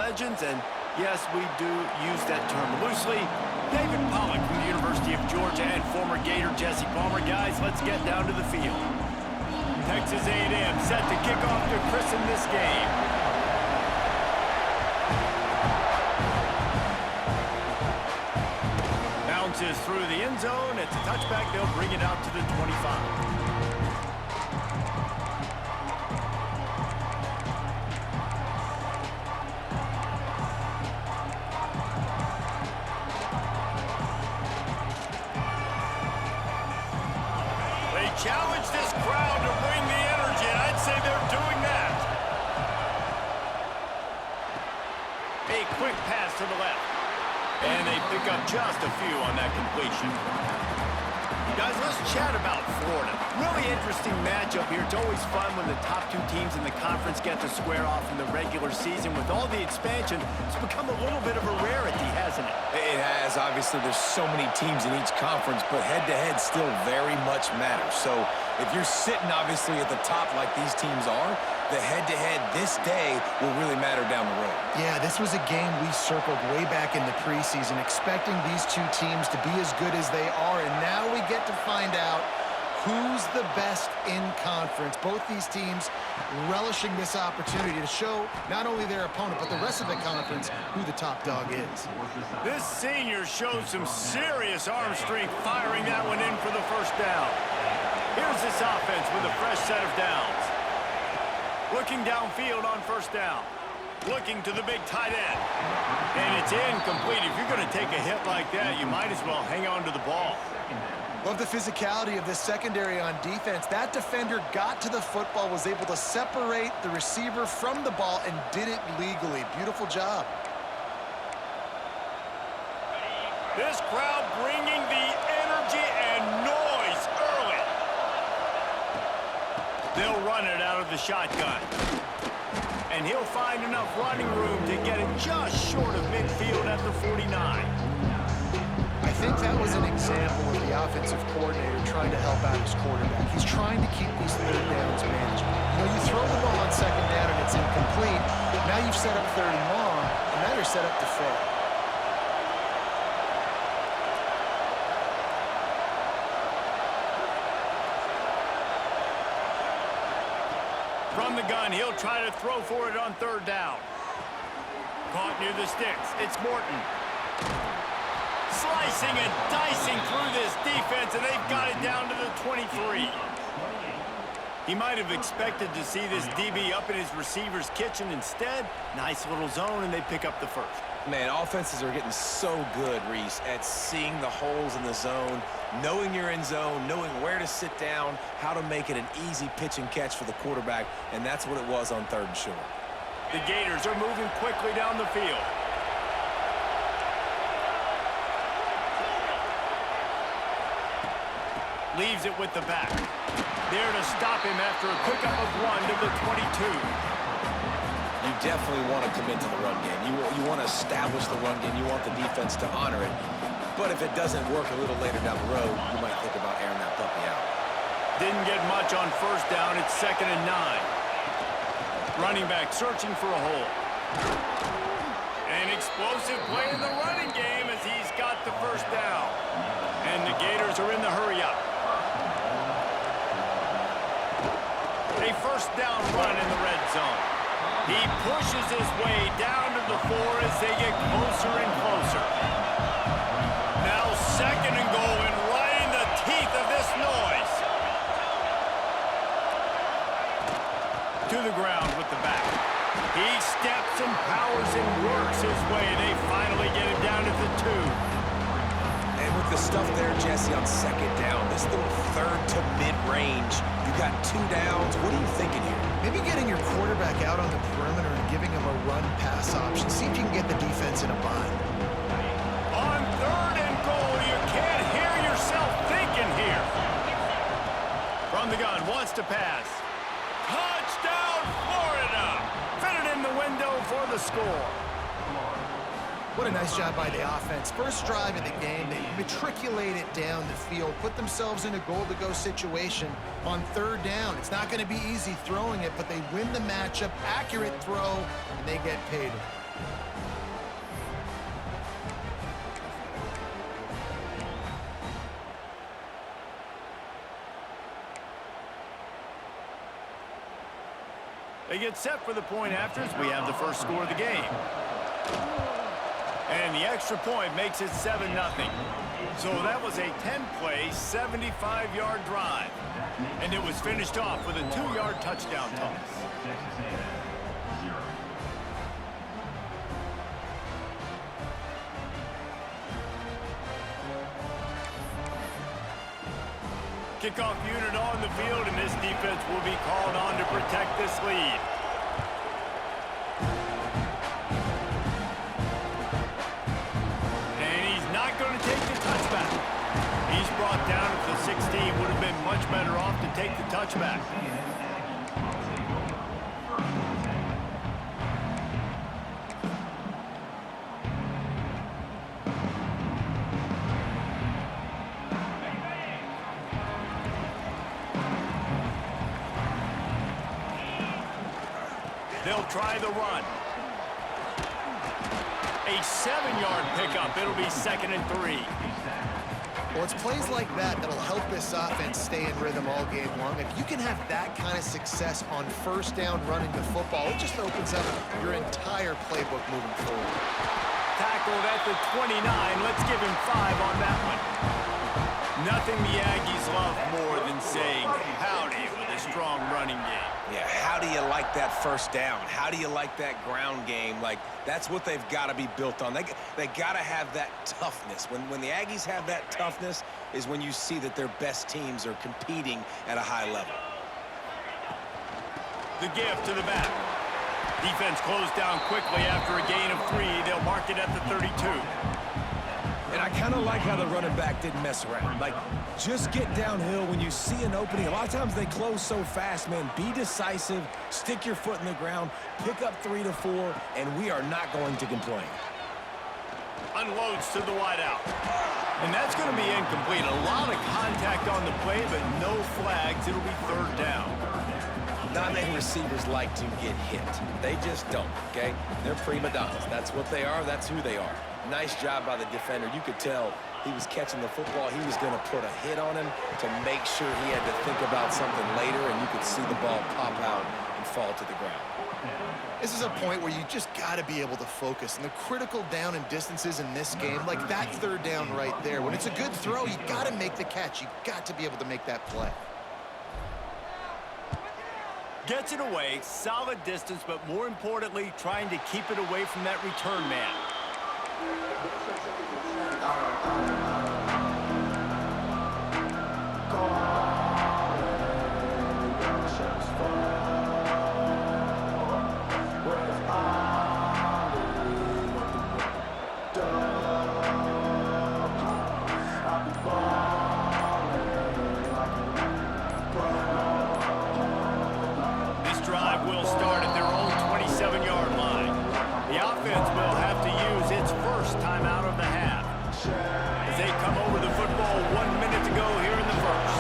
legends, and yes, we do use that term loosely. David Pollack from the University of Georgia and former Gator Jesse Palmer. Guys, let's get down to the field. Texas A&M set to kick off to christen this game. Bounces through the end zone. It's a touchback. They'll bring it out to the 25. Challenge this crowd to bring the energy, and I'd say they're doing that. A quick pass to the left. And they pick up just a few on that completion. Guys, let's chat about Florida. Really interesting matchup here. It's always fun when the top two teams in the conference get to square off in the regular season. With all the expansion, it's become a little bit of a rarity, hasn't it? It has. Obviously, there's so many teams in each conference, but head-to-head still very much matters. So if you're sitting, obviously, at the top like these teams are, the head-to-head this day will really matter down the road. Yeah, this was a game we circled way back in the preseason, expecting these two teams to be as good as they are, and now we get to find out who's the best in conference. Both these teams relishing this opportunity to show not only their opponent, but the rest of the conference who the top dog is. This senior shows some serious arm strength, firing that one in for the first down. Here's this offense with a fresh set of downs. Looking downfield on first down. Looking to the big tight end. And it's incomplete. If you're going to take a hit like that, you might as well hang on to the ball. Love the physicality of this secondary on defense. That defender got to the football, was able to separate the receiver from the ball, and did it legally. Beautiful job. This crowd bringing the energy and noise early. They'll run it out of the shotgun. And he'll find enough running room to get it just short of midfield at the 49. I think that was an example of the offensive coordinator trying to help out his quarterback. He's trying to keep these third downs manageable. You know, you throw the ball on second down and it's incomplete. Now you've set up third and long, and now you're set up to fail. From the gun, he'll try to throw for it on third down. Caught near the sticks. It's Morton. Slicing and dicing through this defense, and they've got it down to the 23. He might have expected to see this DB up in his receiver's kitchen. Instead, nice little zone, and they pick up the first. Man, offenses are getting so good, Reese, at seeing the holes in the zone, knowing your end zone, knowing where to sit down, how to make it an easy pitch and catch for the quarterback, and that's what it was on third and short. The Gators are moving quickly down the field. Leaves it with the back. There to stop him after a pickup of one to the 22. You definitely want to commit to the run game. You want to establish the run game. You want the defense to honor it. But if it doesn't work a little later down the road, you might think about airing that puppy out. Didn't get much on first down. It's 2nd and 9. Running back searching for a hole. An explosive play in the running game as he's got the first down. And the Gators are in the hurry-up. A first down run in the red zone. He pushes his way down to the 4 as they get closer and closer. Now 2nd and goal, and right in the teeth of this noise. To the ground with the back. He steps and powers and works his way. They finally get it down to the 2. And with the stuff there, Jesse, on 2nd down, this little third to mid-range, you got 2 downs. What are you thinking here? Maybe getting your quarterback out on the perimeter and giving him a run-pass option. See if you can get the defense in a bind. On 3rd and goal, you can't hear yourself thinking here. From the gun, wants to pass. Touchdown, Florida! Fitted in the window for the score. What a nice job by the offense. First drive of the game, they matriculate it down the field, put themselves in a goal-to-go situation on 3rd down. It's not going to be easy throwing it, but they win the matchup, accurate throw, and they get paid. They get set for the point afters. We have the first score of the game. And the extra point makes it 7-0. So that was a 10-play, 75-yard drive. And it was finished off with a 2-yard touchdown toss. Kickoff unit on the field, and this defense will be called on to protect this lead. And he's not going to take the touchback. He's brought down at the 16. Would have been much better off to take the touchback. They'll try the run. A 7-yard pickup. It'll be 2nd and 3. Well, it's plays like that that'll help this offense stay in rhythm all game long. If you can have that kind of success on first down running the football, it just opens up your entire playbook moving forward. Tackled at the 29. Let's give him 5 on that one. Nothing the Aggies love more than saying howdy with a strong running game. Yeah, how do you like that first down? How do you like that ground game? Like, that's what they've got to be built on. They got to have that toughness. When the Aggies have that toughness is when you see that their best teams are competing at a high level. The give to the back. Defense closed down quickly after a gain of 3. They'll mark it at the 32. And I kind of like how the running back didn't mess around. Like, just get downhill when you see an opening. A lot of times they close so fast, man. Be decisive, stick your foot in the ground, pick up 3 to 4, and we are not going to complain. Unloads to the wideout. And that's going to be incomplete. A lot of contact on the play, but no flags. It'll be 3rd down. Not many receivers like to get hit. They just don't, okay? They're prima donnas. That's what they are. That's who they are. Nice job by the defender. You could tell he was catching the football. He was going to put a hit on him to make sure he had to think about something later, and you could see the ball pop out and fall to the ground. This is a point where you just got to be able to focus. And the critical down and distances in this game, like that 3rd down right there, when it's a good throw, you got to make the catch. You got to be able to make that play. Gets it away, solid distance, but more importantly, trying to keep it away from that return man. This drive will start at their own 27-yard line. The offense will have to use its first time out of the half. As they come over the football, 1 minute to go here in the first.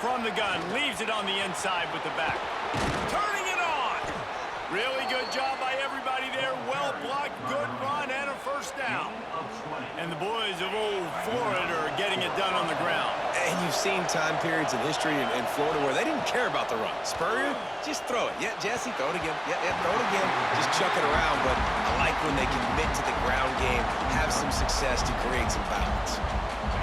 From the gun, leaves it on the inside with the back. Turning it on! Really good job by everybody there. Well blocked, good run, and a first down. And the boys of old Florida are getting it done on the ground. And you've seen time periods in history in Florida where they didn't care about the run. Spurrier, just throw it. Yeah, Jesse, throw it again. Yeah, throw it again. Just chuck it around. But I like when they commit to the ground game, have some success to create some balance.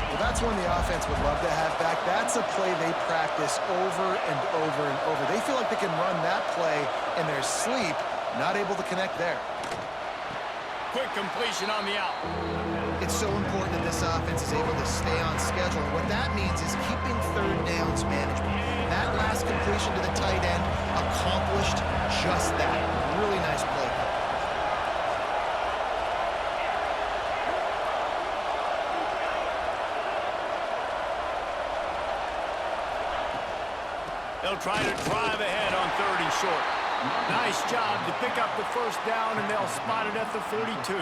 Well, that's one the offense would love to have back. That's a play they practice over and over and over. They feel like they can run that play in their sleep, not able to connect there. Quick completion on the out. It's so important that this offense is able to stay on schedule. What that means is keeping 3rd downs management. That last completion to the tight end accomplished just that. Really nice play. They'll try to drive ahead on 3rd and short. Nice job to pick up the first down, and they'll spot it at the 42.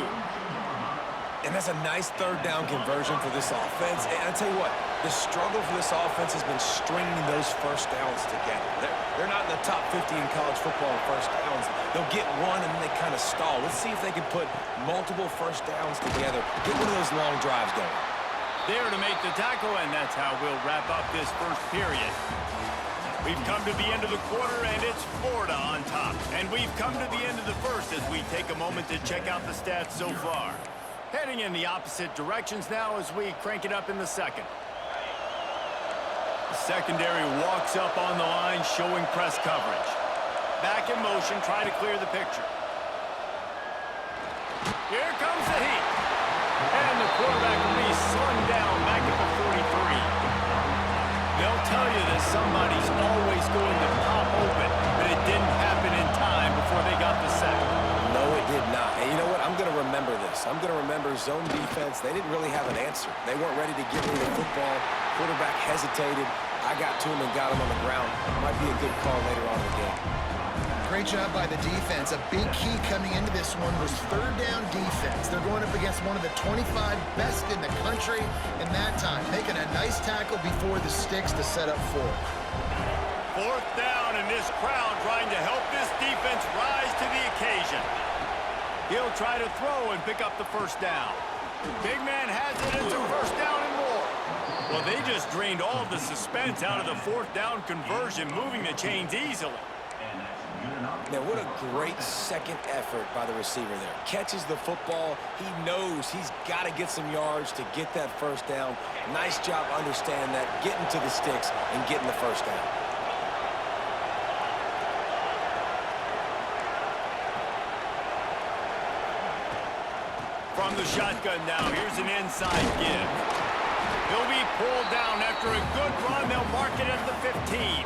And that's a nice third down conversion for this offense. And I tell you what, the struggle for this offense has been stringing those first downs together. They're not in the top 50 in college football in first downs. They'll get one and then they kind of stall. Let's see if they can put multiple first downs together, get one of those long drives going. There to make the tackle, and that's how we'll wrap up this first period. We've come to the end of the quarter, and it's Florida on top. And we've come to the end of the first as we take a moment to check out the stats so far. Heading in the opposite directions now as we crank it up in the second. The secondary walks up on the line, showing press coverage. Back in motion, try to clear the picture. Here comes the heat. And the quarterback will be slung down back at the 43. They'll tell you that somebody's always going to pop open, but it didn't happen in time before they got the sack. No, it did not. And you know what? I'm going to remember this. I'm going to remember zone defense. They didn't really have an answer. They weren't ready to get rid of the football. Quarterback hesitated. I got to him and got him on the ground. Might be a good call later on in the game. Great job by the defense. A big key coming into this one was third down defense. They're going up against one of the 25 best in the country in that time, making a nice tackle before the sticks to set up fourth. Fourth down, and this crowd trying to help this defense rise to the occasion. He'll try to throw and pick up the first down. Big man has it. It's a first down and more. Well, they just drained all the suspense out of the fourth down conversion, moving the chains easily. Now, what a great second effort by the receiver there. Catches the football. He knows he's got to get some yards to get that first down. Nice job understanding that, getting to the sticks and getting the first down. From the shotgun now, here's an inside give. He'll be pulled down after a good run. They'll mark it at the 15.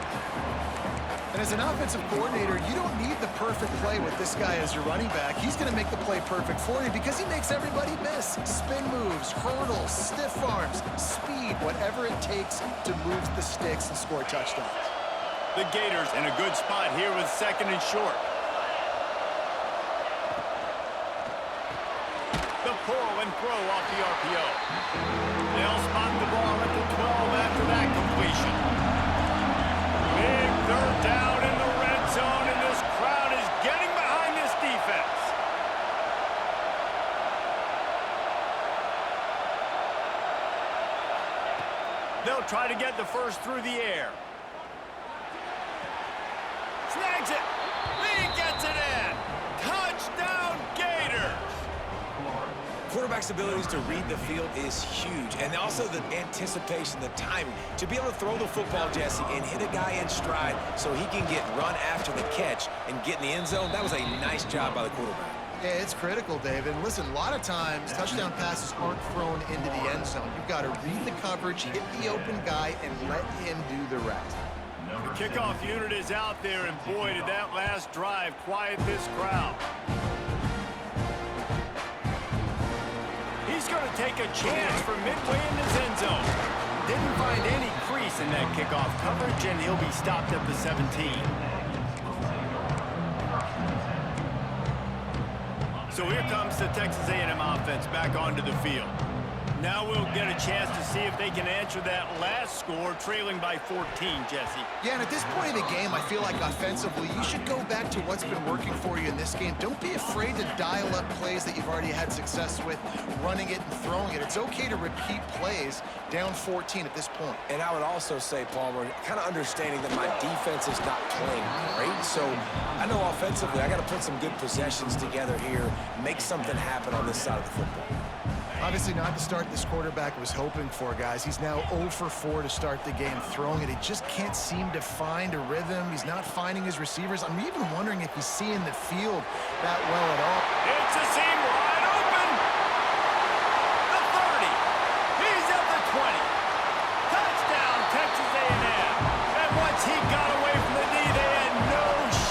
And as an offensive coordinator, you don't need the perfect play with this guy as your running back. He's going to make the play perfect for you because he makes everybody miss. Spin moves, hurdles, stiff arms, speed, whatever it takes to move the sticks and score touchdowns. The Gators in a good spot here with second and short. The pull and throw off the RPO. They'll spot the ball at the 12 after that completion. Big third down in the red zone, and this crowd is getting behind this defense. They'll try to get the first through the air. Snags it. He gets it in. Touchdown, Gators. Quarterback's abilities to read the field is huge, and also the anticipation, the timing. To be able to throw the football, Jesse, and hit a guy in stride so he can get run after the catch and get in the end zone, that was a nice job by the quarterback. Yeah, it's critical, David. And listen, a lot of times, touchdown passes aren't thrown into the end zone. You've got to read the coverage, hit the open guy, and let him do the rest. The kickoff unit is out there, and boy, did that last drive quiet this crowd. He's going to take a chance from midway in his end zone. Didn't find any crease in that kickoff coverage, and he'll be stopped at the 17. So here comes the Texas A&M offense back onto the field. Now we'll get a chance to see if they can answer that last score, trailing by 14, Jesse. Yeah, and at this point in the game, I feel like offensively, you should go back to what's been working for you in this game. Don't be afraid to dial up plays that you've already had success with, running it and throwing it. It's okay to repeat plays down 14 at this point. And I would also say, Palmer, kind of understanding that my defense is not playing great. So I know offensively, I got to put some good possessions together here, make something happen on this side of the football. Obviously not the start this quarterback was hoping for, guys. He's now 0 for 4 to start the game throwing it. He just can't seem to find a rhythm. He's not finding his receivers. I'm even wondering if he's seeing the field that well at all. It's a seam wide open. The 30. He's at the 20. Touchdown, Texas A&M. And once he got away from the D, they had no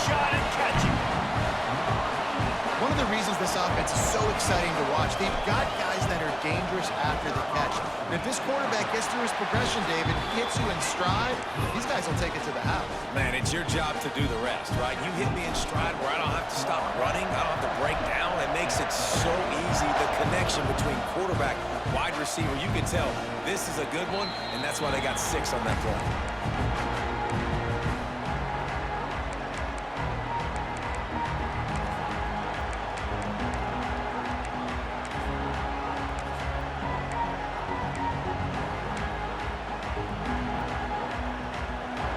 shot at catching. One of the reasons this offense is so exciting to watch. They've got guys that are dangerous after the catch. And if this quarterback gets through his progression, David, hits you in stride, these guys will take it to the house. Man, it's your job to do the rest, right? You hit me in stride where I don't have to stop running. I don't have to break down. It makes it so easy. The connection between quarterback, wide receiver, you can tell this is a good one, and that's why they got 6 on that play.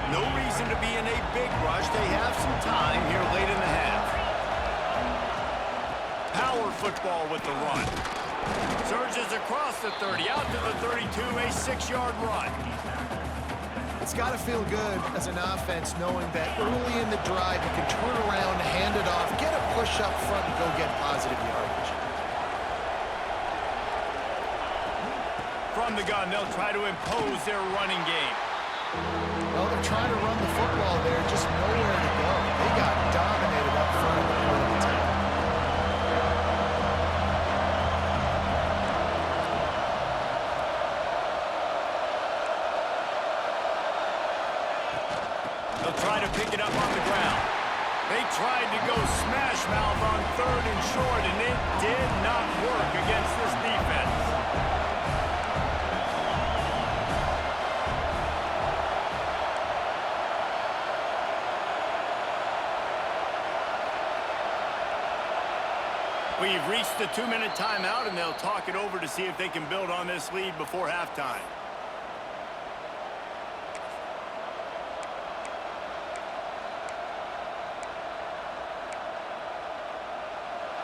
No reason to be in a big rush. They have some time here late in the half. Power football with the run. Surges across the 30, out to the 32, a 6-yard run. It's got to feel good as an offense knowing that early in the drive you can turn around, hand it off, get a push up front, and go get positive yardage. From the gun, they'll try to impose their running game. Well, they're trying to run the football there, just nowhere to go. They got dominated up front at the point of attack. They'll try to pick it up on the ground. They tried to go smash mouth on 3rd and short, and it did not work against this defense. We've reached the 2-minute timeout, and they'll talk it over to see if they can build on this lead before halftime.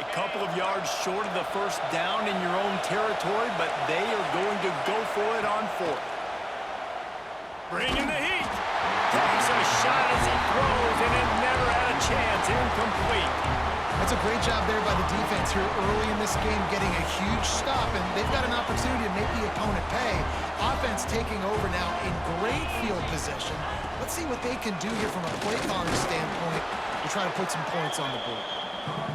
A couple of yards short of the first down in your own territory, but they are going to go for it on 4th. Bringing the heat. Takes a shot as he throws, and it never had a chance. Incomplete. That's a great job there by the defense here early in this game, getting a huge stop, and they've got an opportunity to make the opponent pay. Offense taking over now in great field possession. Let's see what they can do here from a play calling standpoint to try to put some points on the board.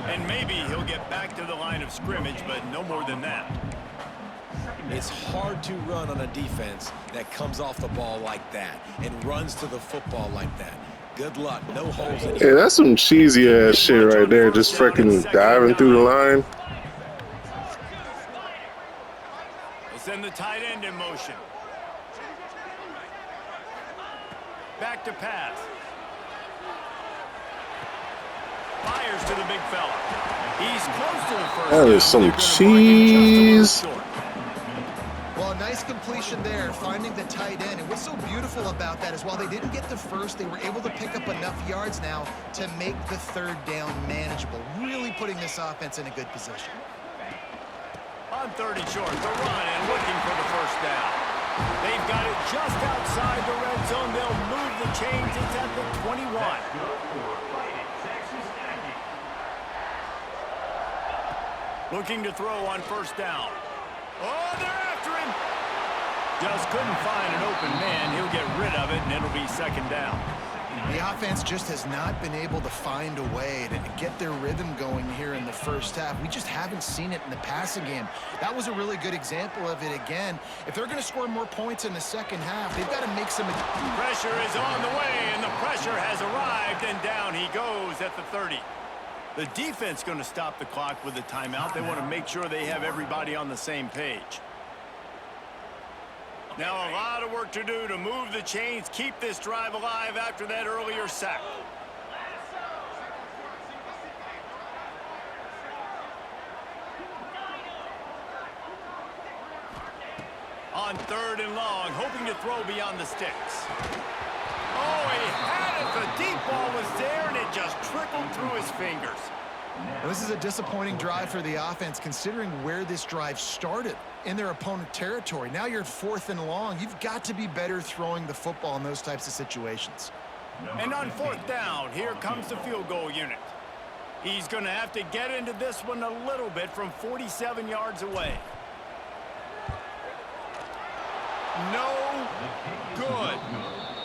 And maybe he'll get back to the line of scrimmage, but no more than that. It's hard to run on a defense that comes off the ball like that and runs to the football like that. Good luck. No holes in Yeah, that's some cheesy ass shit right there. Just freaking diving through the line. We'll send the tight end in motion. Back to pass. Fires to the big fella. He's close to the first. That is some cheese. Well, a nice completion there, finding the tight end. And what's so beautiful about that is while they didn't get the first, they were able to pick up enough yards now to make the 3rd down manageable, really putting this offense in a good position. On 30 short, the run and looking for the first down. They've got it just outside the red zone. They'll move the chains. It's at the 21. Looking to throw on 1st down. Oh, they're after him. Just couldn't find an open man. He'll get rid of it, and it'll be 2nd down. The offense just has not been able to find a way to get their rhythm going here in the first half. We just haven't seen it in the passing game. That was a really good example of it again. If they're going to score more points in the second half, they've got to make some... Pressure is on the way, and the pressure has arrived, and down he goes at the 30. The defense going to stop the clock with a timeout. They want to make sure they have everybody on the same page. Now a lot of work to do to move the chains, keep this drive alive after that earlier sack. On 3rd and long, hoping to throw beyond the sticks. Oh, he had it. The deep ball was there, and it just trickled through his fingers. Well, this is a disappointing drive for the offense, considering where this drive started in their opponent territory. Now you're 4th and long. You've got to be better throwing the football in those types of situations. And on 4th down, here comes the field goal unit. He's going to have to get into this one a little bit from 47 yards away. No good.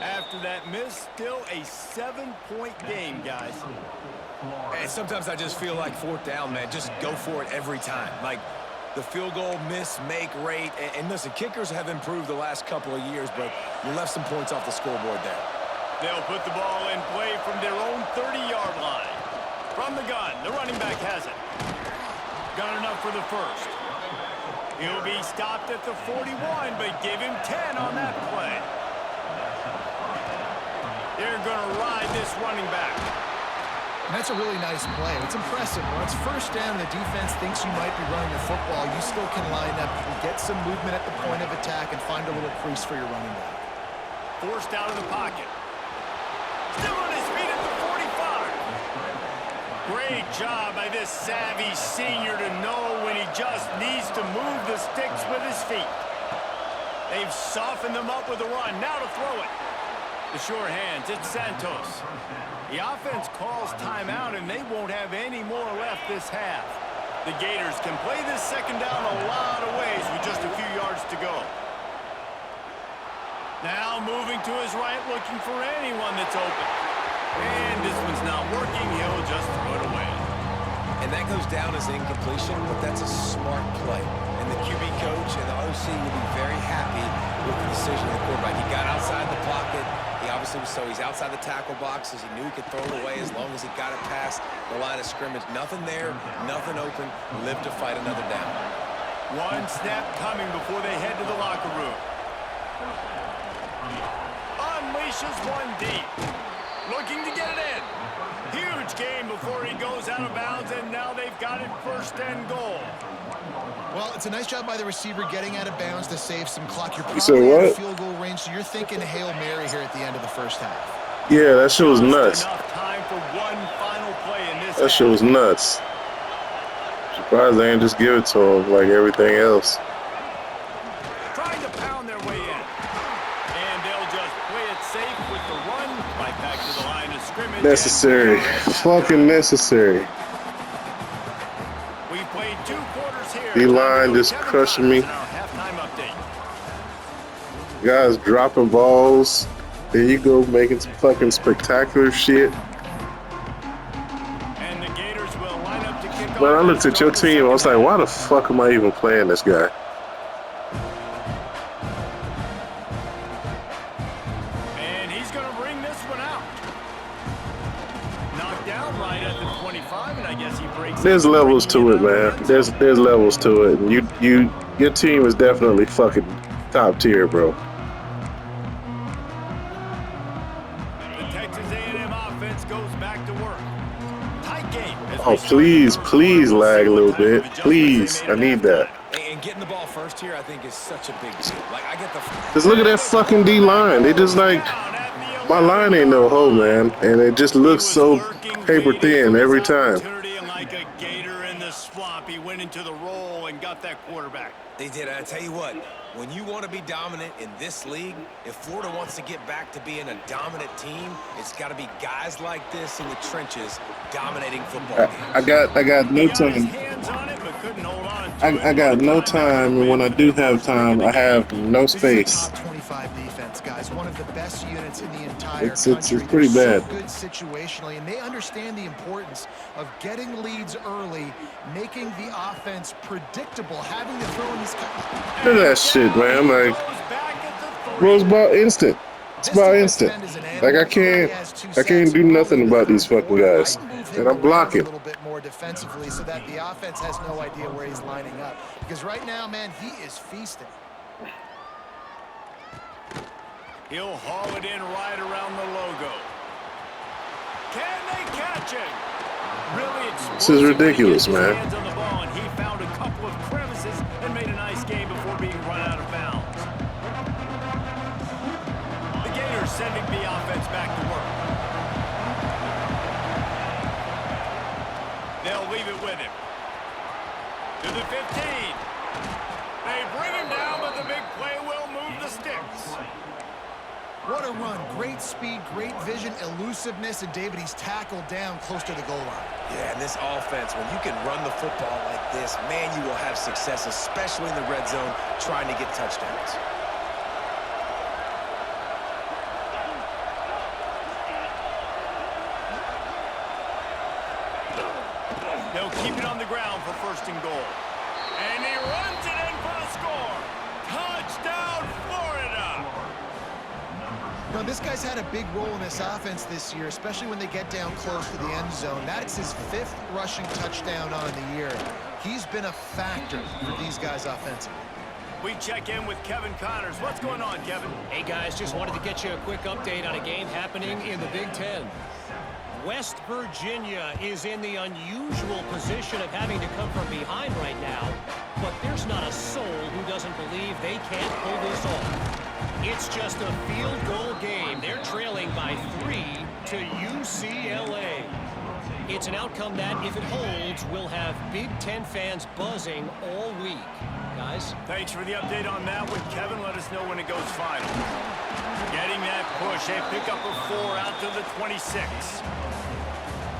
After after that miss. Still a 7-point game, guys. And sometimes I just feel like fourth down, man, just go for it every time. Like the field goal miss, make rate. And listen, kickers have improved the last couple of years, but you left some points off the scoreboard there. They'll put the ball in play from their own 30-yard line. From the gun, the running back has it. Got enough for the first. He'll be stopped at the 41, but give him 10 on that play. They're going to ride this running back. And that's a really nice play. It's impressive. When it's first down, the defense thinks you might be running the football. You still can line up. You can get some movement at the point of attack and find a little crease for your running back. Forced out of the pocket. Still on his feet at the 45. Great job by this savvy senior to know when he just needs to move the sticks with his feet. They've softened them up with a run. Now to throw it. The sure hands, it's Santos. The offense calls timeout, and they won't have any more left this half. The Gators can play this second down a lot of ways with just a few yards to go. Now moving to his right, looking for anyone that's open. And this one's not working. He'll just throw it away. And that goes down as incompletion, but that's a smart play. And the QB coach and the OC will be very happy with the decision of the quarterback. He got outside the pocket. He obviously was he's outside the tackle boxes. He knew he could throw it away as long as he got it past the line of scrimmage. Nothing there, nothing open. Live to fight another down. One snap coming before they head to the locker room. Unleashes one deep. Looking to get it in. Huge game before he goes out of bounds, and now they've got it first and goal. Well, it's a nice job by the receiver getting out of bounds to save some clock. You're said probably what? at field goal range, so you're thinking Hail Mary here at the end of the first half. Yeah, that shit was nuts. Enough time for one final play in this That shit was nuts. Surprised they didn't just give it to him like everything else. Trying to pound their way in. And they'll just play it safe with the run right back to the line of scrimmage. Necessary. Fucking necessary. We played 2 quarters here. D-line just crushing me. In our halftime update. Guys dropping balls. There you go, making some fucking spectacular shit. And the Gators will line up to kick off. When I looked at your team, I was like, why the fuck am I even playing this guy? And he's going to bring this one out. Knocked down right at the 25, and I guess he breaks. There's levels to it, man. There's levels to it. And your team is definitely fucking top tier, bro. The Texas A&M offense goes back to work. Tight game. Oh, please lag a little bit. Please, I need that. And getting the ball first here, I think, is such a big deal. Like, I get the... Just look at that fucking D-line. They just like, my line ain't no hoe, man. And it just looks so paper thin every time. Like a gator in the swamp, he went into the roll and got that quarterback. They did. I tell you what, when you want to be dominant in this league, if Florida wants to get back to being a dominant team, it's got to be guys like this in the trenches dominating football games. I got no time. I got no time, and when I do have time, I have no space. Top 25 defense, guys. One of the best units in the entire It's country. pretty They're bad. So good situationally, and they understand the importance of getting leads early, making the offense predictable, having to throw in these. Look at that shit, man. I'm like, bro's about instant. It's about instant. Like I can't do nothing about these fucking guys, and I'm blocking. A little bit more defensively, so that the offense has no idea where he's lining up. Because right now, man, he is feasting. He'll haul it in right around the logo. Can they catch it? Really explosive. This is ridiculous, He gets his man. hands on the ball, and he found a couple of crevices and made a nice game before being run out of bounds. The Gators sending the offense back to work. They'll leave it with him. To the 15. They bring him down, but the big play will move the sticks. What a run. Great speed, great vision, elusiveness, and David, he's tackled down close to the goal line. Yeah, and this offense, when you can run the football like this, man, you will have success, especially in the red zone, trying to get touchdowns. They'll keep it on the ground for first and goal. And he runs it in for the score. Touchdown, Florida! You know, this guy's had a big role in this offense this year, especially when they get down close to the end zone. That's his 5th rushing touchdown on the year. He's been a factor for these guys offensively. We check in with Kevin Connors. What's going on, Kevin? Hey, guys, just wanted to get you a quick update on a game happening in the Big Ten. West Virginia is in the unusual position of having to come from behind right now, but there's not a soul who doesn't believe they can't pull this off. It's just a field goal game. They're trailing by 3 to UCLA. It's an outcome that, if it holds, will have Big Ten fans buzzing all week. Guys? Thanks for the update on that one, Kevin. Let us know when it goes final. Getting that push. A pickup of 4 out to the 26.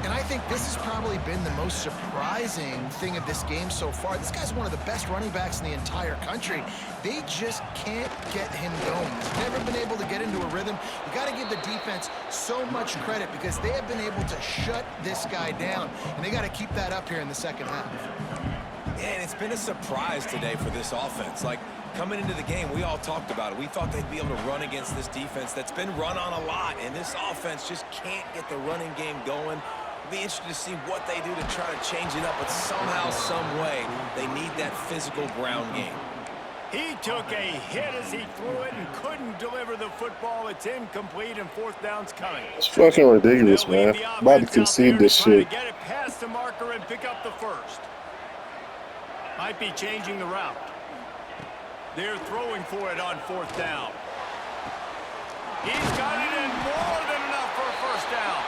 And I think this has probably been the most surprising thing of this game so far. This guy's one of the best running backs in the entire country. They just can't get him going. He's never been able to get into a rhythm. You got to give the defense so much credit because they have been able to shut this guy down, and they got to keep that up here in the second half. Yeah, and it's been a surprise today for this offense. Like, coming into the game, we all talked about it. We thought they'd be able to run against this defense that's been run on a lot, and this offense just can't get the running game going. Be interested to see what they do to try to change it up, but somehow, some way, they need that physical ground game. He took a hit as he threw it and couldn't deliver the football. It's incomplete and 4th down's coming. It's fucking ridiculous, man. About to concede this shit. Get it past the marker and pick up the first. Might be changing the route. They're throwing for it on 4th down. He's got it in more than enough for a first down.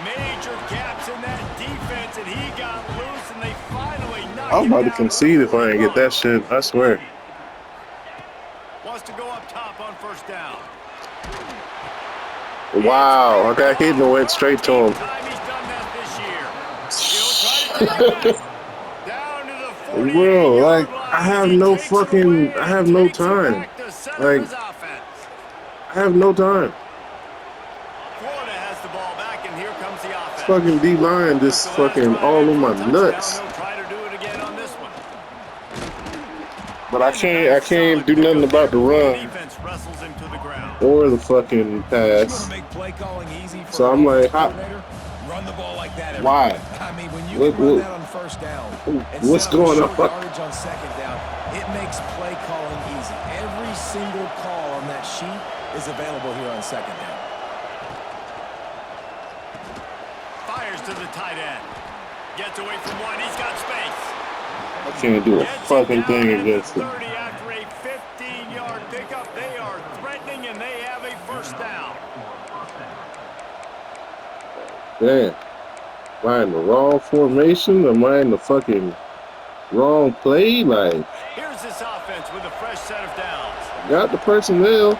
Major gaps in that defense, and he got loose, and they finally knocked I'm him about to down. concede if I ain't get that shit. I swear. Wants to go up top on first down. Wow, I got hit and went straight to him. Time he's done that this year. He'll try to take it. Down to the 48 Bro, like, line. I have He no takes it fucking, away I have and no takes it time. back to center Like, of his offense. I have no time. Florida has the ball back, and here comes the offense. Fucking D-line just fucking all on my nuts. They'll try to do it again on this one. But I can't do nothing about the run Defense wrestles him to the ground. or the fucking You want pass. to make play calling easy for So a I'm like, coordinator? Run the ball like that. Why? I mean, when you What- can run what- that on first down, what's instead of going short on? yardage on second down, it makes play calling easy. Every single call on that sheet is available here on second down. Fires to the tight end. Gets away from one. He's got space. I can't do a Gets fucking it thing down at the against them. 30 after a 15-yard pickup. They are threatening, and they have a first down. Damn. Am I in the wrong formation? Am I in the fucking wrong play? Like, Here's this offense with a fresh set of downs. got the personnel.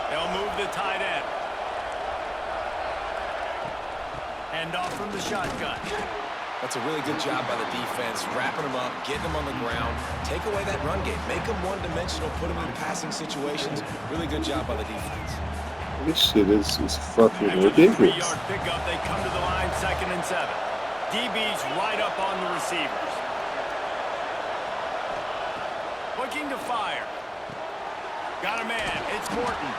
They'll move the tight end. Hand off from the shotgun. That's a really good job by the defense, wrapping them up, getting them on the ground, take away that run game, make them one-dimensional, put them in passing situations. Really good job by the defense. This shit is fucking After the ridiculous. 3-yard pickup, they come to the line, 2nd and 7. DB's right up on the receivers. Looking to fire. Got a man. It's Morton.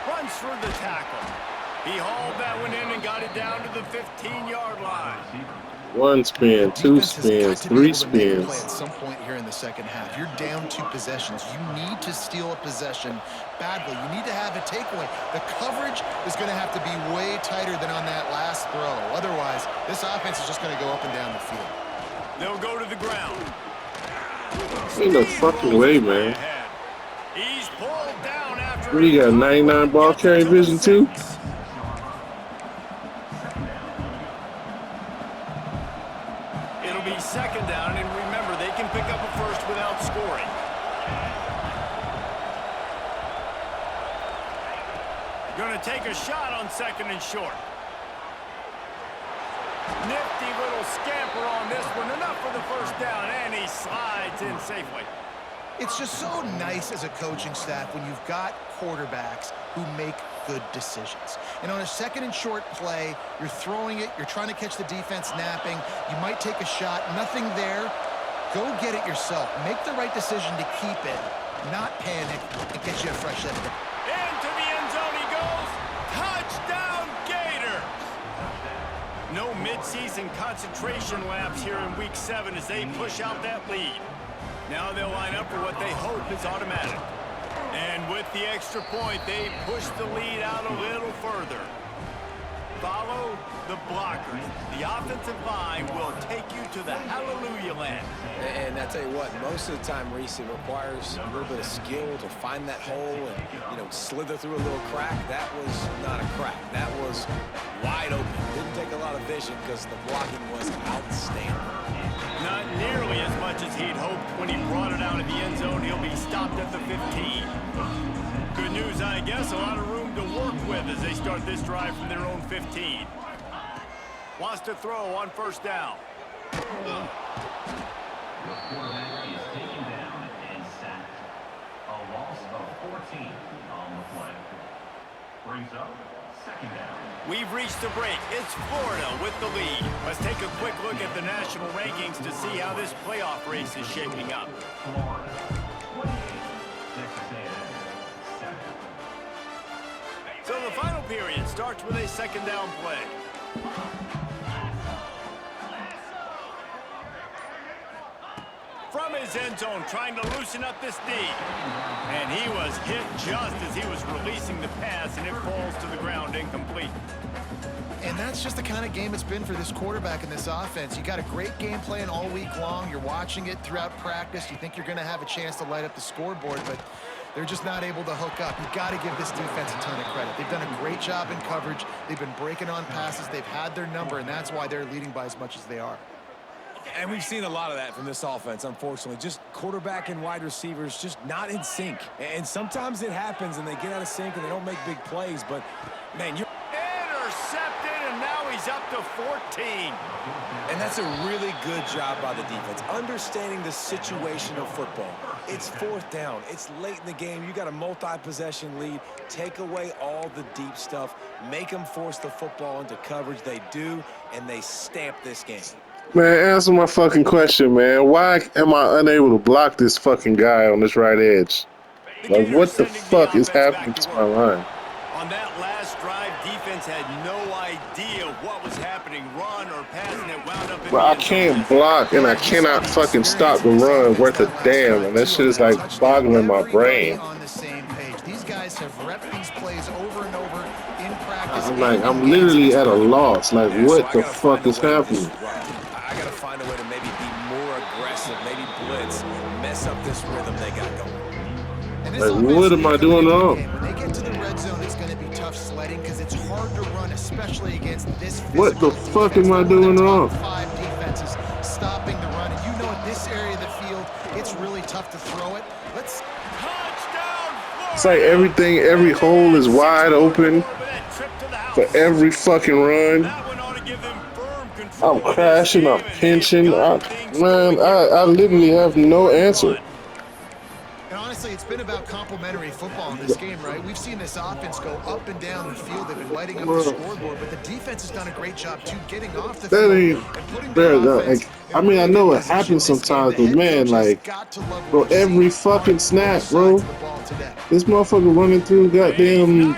Runs through the tackle. He hauled that one in and got it down to the 15-yard line. One spin, two Defense has got spins, to be 3 able to make a play spins. at some point here in the second half. You're down 2 possessions. You need to steal a possession badly. You need to have a takeaway. The coverage is going to have to be way tighter than on that last throw. Otherwise, this offense is just going to go up and down the field. They'll go to the ground. Ain't no fucking way, man. He's pulled down after What, you got 99 ball carry vision too? It'll be 2nd down, and remember, they can pick up a first without scoring. Going to take a shot on 2nd and short. Nifty little scamper on this one. Enough for the first down, and he slides in safely. It's just so nice as a coaching staff when you've got quarterbacks who make good decisions. And on a 2nd and short play, you're throwing it, you're trying to catch the defense napping, you might take a shot, nothing there. Go get it yourself. Make the right decision to keep it, not panic, and get you a fresh set of it. Into the end zone he goes. Touchdown, Gators! No midseason concentration laps here in Week 7 as they push out that lead. Now they'll line up for what they hope is automatic. And with the extra point, they push the lead out a little further. Follow the blockers. The offensive line will take you to the hallelujah land. And I tell you what, most of the time, Reese, it requires a little bit of skill to find that hole and, you know, slither through a little crack. That was not a crack. That was wide open. Didn't take a lot of vision because the blocking was outstanding. Not nearly as much as he'd hoped when he brought it out of the end zone. He'll be stopped at the 15. Good news, I guess. A lot of room to work with as they start this drive from their own 15. Wants to throw on 1st down. The quarterback is taken down and sacked. A loss of 14 on the play. Brings up 2nd down. We've reached the break. It's Florida with the lead. Let's take a quick look at the national rankings to see how this playoff race is shaping up. Florida, 28. Texas A&M, 7. So the final period starts with a 2nd down play. From his end zone, trying to loosen up this D. And he was hit just as he was releasing the pass, and it falls to the ground incomplete. And that's just the kind of game it's been for this quarterback in this offense. You got a great game plan all week long. You're watching it throughout practice. You think you're going to have a chance to light up the scoreboard, but they're just not able to hook up. You've got to give this defense a ton of credit. They've done a great job in coverage. They've been breaking on passes. They've had their number, and that's why they're leading by as much as they are. And we've seen a lot of that from this offense, unfortunately. Just quarterback and wide receivers just not in sync. And sometimes it happens, and they get out of sync, and they don't make big plays. But, man, you're... Intercepted, and now he's up to 14. And that's a really good job by the defense, understanding the situation of football. It's 4th down. It's late in the game. You got a multi-possession lead. Take away all the deep stuff. Make them force the football into coverage. They do, and they stamp this game. Man, answer my fucking question, man. Why am I unable to block this fucking guy on this right edge? Like, what the fuck is happening to my line? On that last drive, defense had no idea what was happening. Run or pass, and it wound up in Bro, I can't block, and I cannot fucking stop the run worth a damn, and that shit is like boggling my brain. On the same page. These guys have repped these plays over and over in practice. I'm literally at a loss. Like, what the fuck is happening? I got to find a way to maybe be more aggressive, maybe blitz, mess up this rhythm they got going. Like, what am I doing wrong? When they get to the red zone, it's going to be tough sledding because it's hard to run, especially against this What the fuck am I doing wrong? 5 defenses stopping the run, and you know at this area of the field, it's really tough to throw it. Let's touchdown. It's like everything, every hole is wide open for every fucking run. I'm crashing, I'm pinching. I literally have no answer. And honestly, it's been about complementary football in this game, right? We've seen this offense go up and down the field. They've been lighting up the scoreboard, but the defense has done a great job, too, getting off the field and putting the offense. I mean, I know it happens sometimes, but man, like, bro, every fucking snap, bro. This motherfucker running through goddamn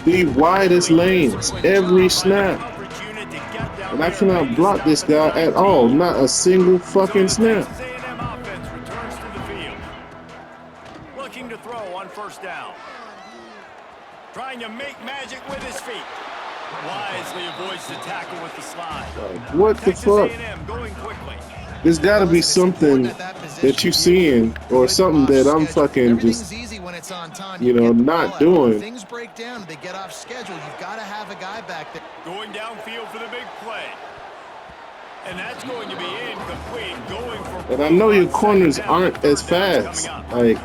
the widest lanes every snap. And I cannot block this guy at all. Not a single fucking snap. Looking to throw on 1st down. Trying to make magic with his feet. Wisely avoids the tackle with the slide. What the fuck? Going quickly. There's got to be something that you're seeing or something that I'm fucking just, you know, not doing. Things break down, they get off schedule. You've got to have a guy back there. Going downfield for the big play. And that's going to be incomplete. Going for. And I know your corners aren't as fast. Like,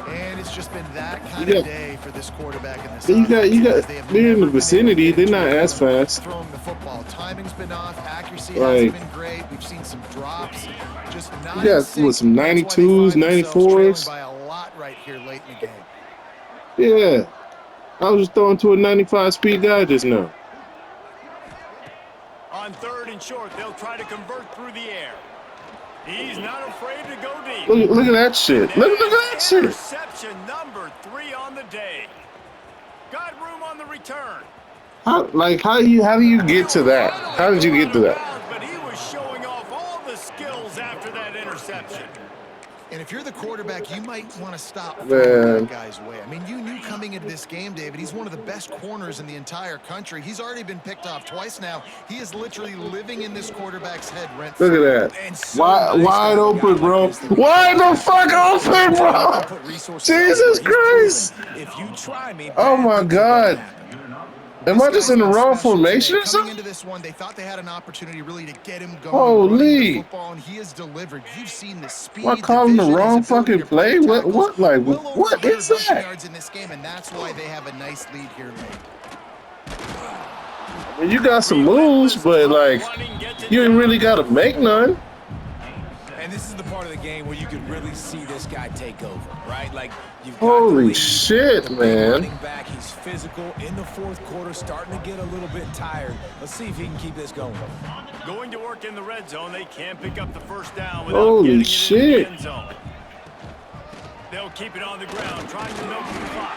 and it's just been that kind of day for this quarterback in this. They're in the vicinity. They're not as fast. Throwing the football, timing's been off. Accuracy hasn't been great. We've seen some drops. Just not. You got with some 92s, 94s. By a lot right here late in the game. Yeah, I was just throwing to a 95 speed guy just now. On 3rd and short, they'll try to convert through the air. He's not afraid to go deep. Look at that shit. Look at that shit. Interception number 3 on the day. Got room on the return. How do you get to that? How did you get to that? But he was showing off all the skills after that interception. And if you're the quarterback, you might want to stop Man. that guy's way. I mean, you knew coming into this game, David, he's one of the best corners in the entire country. He's already been picked off twice now. He is literally living in this quarterback's head rent. Look at that. Wide open, bro. Wide the fuck open, bro. Jesus Christ. If you try me, Oh my God. Am I just in the wrong formation or Coming something? into this one, they thought they had an opportunity really to get him going. Holy. running the football, and he has delivered. You've seen the speed. Am I calling the division, wrong his ability fucking to play? break What tackles. like Well over what 100 is rushing that? yards in this game, and that's why they have a nice lead here late. I mean, you got some moves, but like you ain't really gotta make none. And this is the part of the game where you can really see this guy take over, right? Like you've got Holy the lead, shit, the big man. Running back, he's physical in the 4th quarter, starting to get a little bit tired. Let's see if he can keep this going. Going to work in the red zone, they can't pick up the first down without Holy getting it shit. in the end zone. They'll keep it on the ground, trying to milk the clock.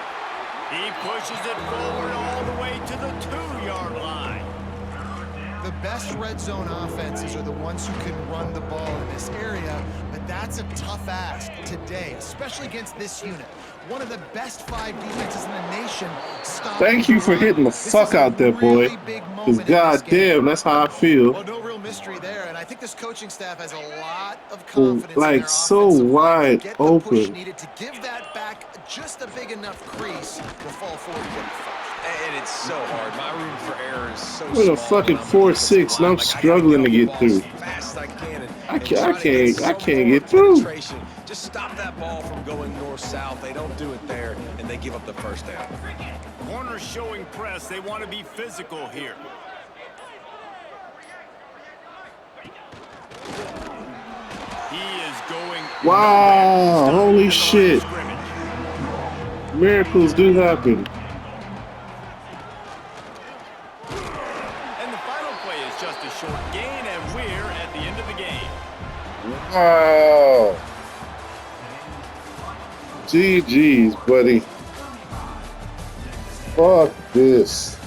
He pushes it forward all the way to the 2-yard line. The best red zone offenses are the ones who can run the ball in this area, but that's a tough ask today, especially against this unit. One of the best 5 defenses in the nation. Thank you for hitting the fuck out there, boy. Cause goddamn, that's how I feel. Well, no real mystery there, and I think this coaching staff has a lot of confidence in Like their so offensive line to wide get the push open. needed to give that back just a big enough crease to fall forward with the first. And it's so hard. My room for error is so With a small. fucking I'm 4.6 and I'm struggling to get through. Fast I can. And I try to can't so get much through. penetration. Just stop that ball from going north-south. They don't do it there, and they give up the first down. Corners showing press. They want to be physical here. He is going. Wow, nowhere. holy At the line of shit. scrimmage. Miracles do happen. And the final play is just a short gain, and we're at the end of the game. Wow. GG's, buddy. Fuck this.